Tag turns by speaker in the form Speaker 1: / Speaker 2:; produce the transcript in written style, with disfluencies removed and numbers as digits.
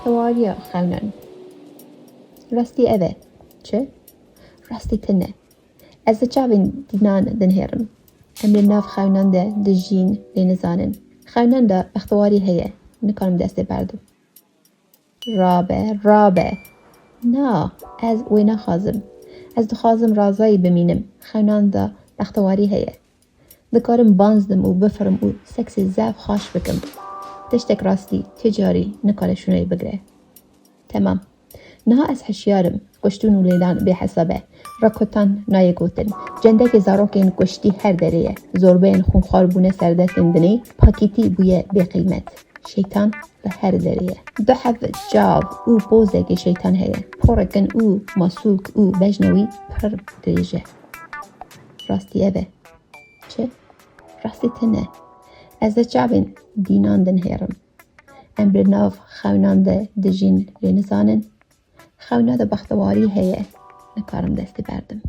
Speaker 1: بەختەواریە خەونان. ڕاستی ئەوێ چ؟ ڕاستی تنە. ئەس لە چاوین دینان دنهێرم. ئەم لە ناو خەوناندا دژین لێ نزانن. خەوناندا بەختەواری هەیە. نکارم دەستێ بەردم. رابە. نا، ئەس وێ نەخوازم. ئەس دخوازم ڕازایی بمینم. خەوناندا بەختەواری هەیە. دکارم بانزدم و بفرم و سەکسی زەو خاش بکەم. تشتێک ڕاستی تجاری نکارە شوێنەی بگرێ. تەمام. نها ئەس هەشیارم. کوشتون و لێدان بێحەسابە. ڕەکوتان نایە گوتن. جەندێکی زارۆکێن کوشتی هەر دەرەیە. زۆربەیان خونخوار بوونە سەردەستێن دنەی. پاکیتی بوویە بێقیمەت. شەیتان بە هەر دەرەیە. دو حەڤ جاو و پۆزێکی شەیتان هەیە. پۆڕەکەن و ماسوولک و بەژنەوی پڕ درێژە. ڕاستی ئەوێ چ؟ ڕاستی تنە. ئەس لە چاوین دینان دنهێرم. ئەم لە ناو خەوناندا دژین لێ نزانن. خەوناندا بەختەواری هەیە. نکارم دەستی بەردم.